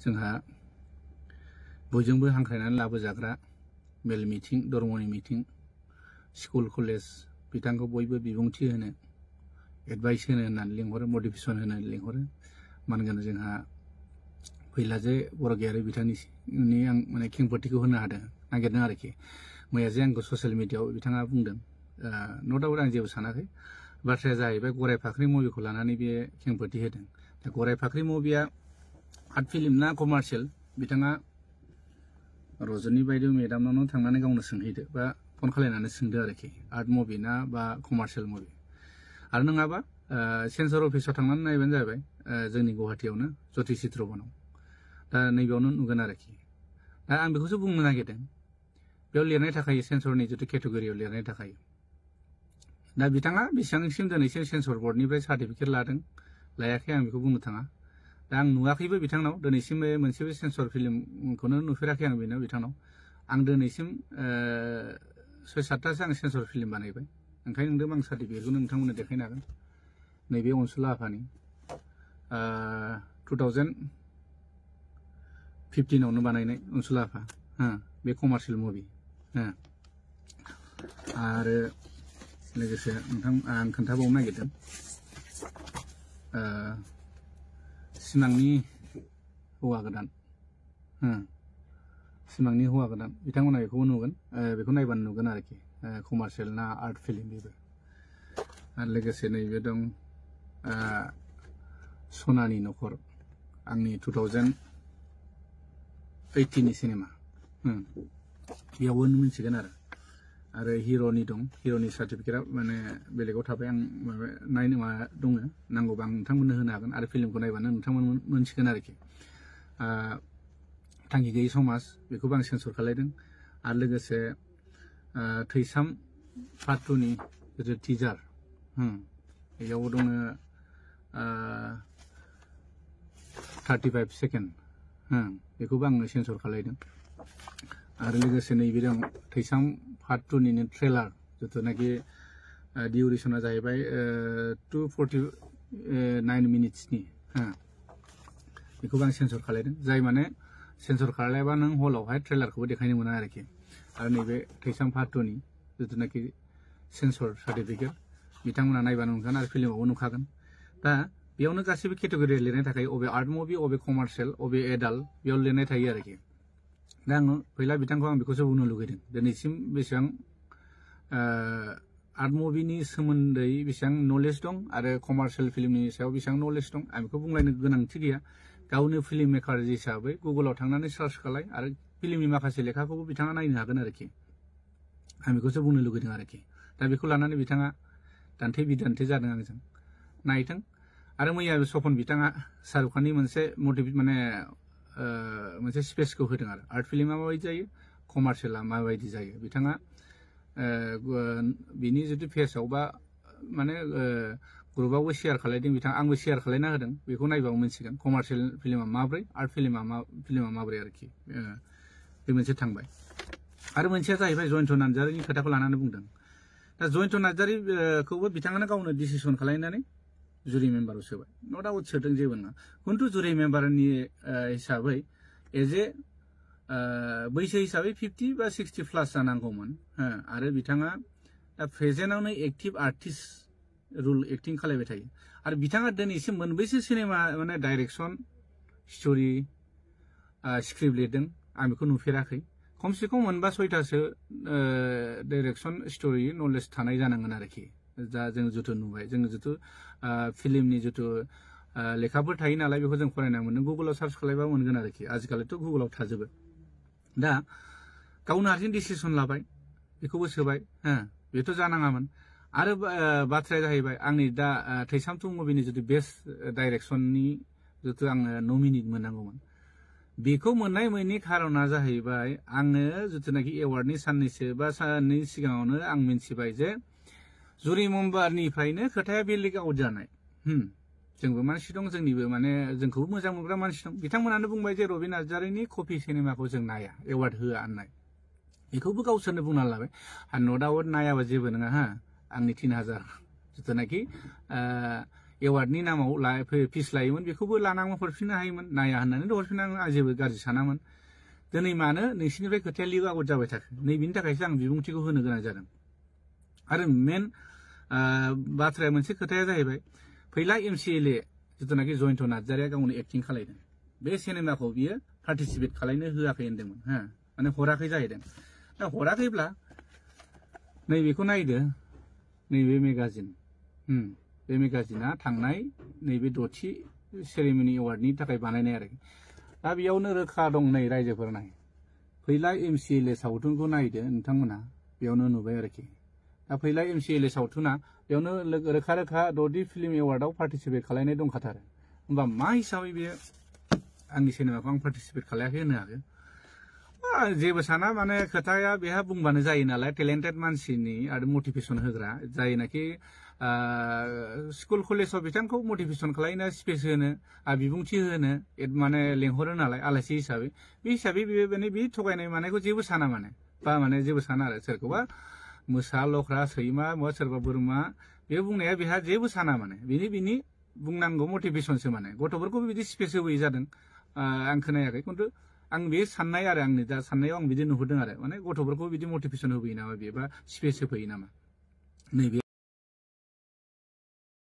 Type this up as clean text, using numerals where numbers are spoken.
जोंहा बयजोंबो हांख्रायनानै लाबोजाग्रा मेल मिटिं धर्मनि मिटिं स्कुल कलेज बिथांखौ बयबो बिबुंथि होनो एडभाइस होनो होननानै लिंहरो मटिभेसन होनो लिंहरो मानोना जोंहा फैलाजे बरगयारि बिथांनि आं माने खेंफोरथिखौ होनो हादों नागिरदों आरोखि मैया जे आंखौ ससियेल मिडियाआव बिथाङा बुंदों न' डाउट आं जेबो सानाखै बाथ्राया जाहैबाय गराय फाख्रि मुभिखौ लानानै बे खेंफोरथि होदों दा गराय फाख्रि मुभिया आर्ट फिल्म ना कमार्शियेल बिथाङा रजनी बायदि मेडामनाव थांनानै गावनो सोंहैदो बा फन खालायनानै सोंदो आरोखि आर्ट मुभि ना बा कमार्शियेल मुभि आरो नङाबा सेन्सर अफिसाव थांनानै नायबानो जाबाय जोंनि गुवाहाटीयावनो ज्योति चित्र बनाव दा नैबेयावनो नुगोन आरोखि दा आं बेखौसो बुंनो नागिरदों बेयाव लिरनाय थाखायो सेन्सरनि जितु केटेगरियाव लिरनाय थाखायो दा बिथाङा बेसेबांसिम दिनैसिम सेन्सर बर्डनिफ्राय सार्टिफिकेट लादों लायाखै आं बेखौ बुंनो थाङा दा आं नुवाखैबो बिथांनाव दिनैसिम मोनसेबो सेन्सर फिल्मखौनो नुफेराखै आं बेनाव बिथांनाव आं दिनैसिम 6-7थासो आं सेन्सर फिल्म बानायबाय ओंखायनो नोंदों आं सार्टिफिकेटखौ नोंथांमोननो देखायनो हागोन नैबे अनसुला आफानि 2015आवनो बानायनाय अनसुला आफा बे कमार्शियेल मुभि आरो लोगोसे नोंथां आं खोन्थाबावनो नागिरदों सिमांनि हौवा गोदान सिमांनि हौवा गोदान बिथांमोना बेखौबो नुगोन बेखौ नायबानो नुगोन आरोखि कमार्शियेल ना आर्ट फिल्म बेबो आरो लोगोसे नैबे दं सनानि नखर आंनि 2018नि सिनेमा बेयावबो मिथिगोन आरो हिर'नि दं हिर'नि सार्टिफिकेटआ माने बेलेगाव थाबाय आं माबा नायनो मा दङ नांगौबा आं नोंथांमोननो होनो हागोन आरो फिल्मखौ नायबानो नोंथांमोन मोनसिगोन आरोखि थांखि गैयै समाज बेखौबो आं सेन्सर खालायदों आरो लोगोसे थैसाम पार्ट 2नि जितु टिजार बेयाव दङ 35 सेकेन्ड बेखौबो आङो सेन्सर खालायदों आरो लोगोसे नैबे दं थैसाम पार्ट 2निनो ट्रेलार जिथुनाखि डिउरेसना जाहैबाय 249 मिनिट्सनि बेखौबो आं सेन्सर खालायदों जाय माने सेन्सर खालायबा नों हलावहाय ट्रेलारखौबो देखायनो मोना आरोखि आरो नैबे थैसाम पार्ट 2नि जिथुनाखि सेन्सर सार्टिफिकेट बिथांमोना नायबानो नुगोन आरो फिल्मावबो नुखागोन दा बेयावनो गासैबो केटेगरि लिरनाय थाखाय अबे आर्ट मुभि अबे कमार्शियेल अबे एडाल्ट बेयाव लिरनाय थायो आरोखि दा आङो फैला बिथांखौ आं बेखौसो बुंनो लुगैदों दिनैसिम बेसेबां आर्ट मुभिनि सोमोन्दै बेसेबां नलेज दं आरो कमार्शियेल फिल्मनि सायाव बेसेबां नलेज दं आं बेखौ बुंलायनो गोनांथि गैया गावनो फिल्म मेकार हिसाबै गुगोलाव थांनानै सार्च खालाय आरो फिल्मनि माखासे लेखाखौबो बिथाङा नायनो हागोन आरोखि आं बेखौसो बुंनो लुगैदों आरोखि दा बेखौ लानानै बिथाङा दान्थे बिदान्थे जादों आंजों नायथों आरो मैया सपन बिथाङा शाहरुख खाननि मोनसे मटिभेट माने मोनसे स्पेसखौ होदों आरो आर्ट फिल्मा माबायदि जायो कमार्शियेला माबायदि जायो बिथाङा बिनि जितु पेजआव बा माने ग्रुपआवबो शेयार खालायदों बिथाङा आंबो शेयार खालायना होदों बेखौ नायबाबो मिथिगोन कमार्शियेल फिल्मा माब्रै आर्ट फिल्मा माब्रै आरोखि बे मोनसे थांबाय आरो मोनसेया जाहैबाय जयन्त नार्जारिनि खोथाखौ लानानै बुंदों दा जयन्त नार्जारिखौबो बिथाङानो गावनो डिसिसन खालायनानै जुरि मेम्बाराव सोबाय न' डाउट सोदों जेबो नङा खिन्थु जुरि मेम्बारनि हिसाबै एज ए बैसो हिसाबै 50 बा 60 प्लास जानांगौमोन आरो बिथाङा दा प्रेजेन्टआवनो एक्टिभ आर्टिस्ट रुल एक्टिं खालायबाय थायो आरो बिथाङा दिनैसिम मोनबैसो सिनेमा माने डाइरेक्सन स्ट'रि स्क्रिप्ट लिरदों आं बेखौ नुफेराखै खमसे खम मोनबा 6थासो डाइरेक्सन स्ट'रि नलेज थानाय जानांगोन आरोखि दा जों जिथु नुबाय जों जिथु फिल्मनि जिथु लेखाफोर थायो नालाय बेखौ जों फरायना मोनो गुगोलाव सार्च खालायबा मोनगोन आरोखि आजिखालिथ' गुगोलाव थाजोबो दा गावनो हारसिं डिसिसन लाबाय बेखौबो सोबाय बेथ' जानाङामोन आरो बाथ्राया जाहैबाय आंनि दा थैसाम 2 मुभिनि जितु बेस्ट डाइरेक्सननि जितु आङो नमिनेट मोननांगौमोन बेखौ मोननाय मोनैनि खारना जाहैबाय आङो जितुनाखि एवार्डनि साननैसो बा साननै सिगाङावनो आं मिन्थिबाय जे जुरि मेम्बारनिफ्रायनो खोथाया बे लिक आउट जानाय जोंबो मानसि दं जोंनिबो माने जोंखौबो मोजां मोनग्रा मानसि दं बिथांमोनानो बुंबाय जे रबि नार्जारिनि कपि सिनेमाखौ जों नाया एवार्ड होआ होननाय बेखौबो गावसोरनो बुंना लाबाय आरो न' डाउट नायाबा जेबो नङा आंनि 3000 जितुनाखि एवार्डनि नामाव फिस लायोमोन बेखौबो लानांगौ हरफिननो हायोमोन नाया होननानै हरफिननांगौ आं जेबो गाज्रि सानामोन दिनै मानो नोंसिनिफ्राय खोथाया लिक आउट जाबाय थाखो नैबेनि थाखायसो आं बिबुंथिखौ होनो गोनां जादों आरो मेन बाथ्राया मोनसे खोथाया जाहैबाय फैला MCLA जिथुनाखि जयन्त नार्जारिया गावनो एक्टिं खालायदों बे सिनेमाखौ बियो पार्टिसिपेट खालायनो होआखै होनदोंमोन हा माने हराखै जाहैदों दा हराखैब्ला नैबेखौ नायदो नैबे मेगाजिन बे मेगाजिना थांनाय नैबे 6थि सेरेमनि एवार्डनि थाखाय बानायनाय आरो दा बेयावनो रोखा दं नै रायजोफोर नाय फैला MCLA सावथुनखौ नायदो नोंथांमोना बेयावनो नुबाय आरोखि दा फैला MCLA सावथुना बेयावनो रोखा रोखा 6थि फिल्म एवार्डआव पार्टिसिपेट खालायनाय दंखाथारो होमबा मा हिसाबै बे आंनि सिनेमाखौ आं पार्टिसिपेट खालायाखै होनो हागोन जेबो साना माने खोथाया बेहा बुंबानो जायो नालाय टेलेन्टेड मानसिनि आरो मटिभेसन होग्रा जायनाखि स्कुल कलेजाव बिथांखौ मटिभेसन खालायनो स्पेस होनो बिबुंथि होनो माने लेंहरो नालाय आलासि हिसाबै बे हिसाबै बे थगायनाय मानायखौ जेबो साना माने बा माने जेबो साना आरो सोरखौबा मोसा लख्रा सैमा सोरबा बोरमा बे बुंनाया बेहा जेबो साना माने बिनि बुंनांगौ मटिभेसनसो माने गथ'फोरखौ बिदि स्पेस होबोयै जादों आं खोनायाखै खिन्थु आं बे साननाय आरो आंनि दा साननायाव आं बिदि नुहुरदों आरो माने गथ'फोरखौ बिदि मटिभेसन होबोयो नामा बेबा स्पेस होफैयो नामा नैबे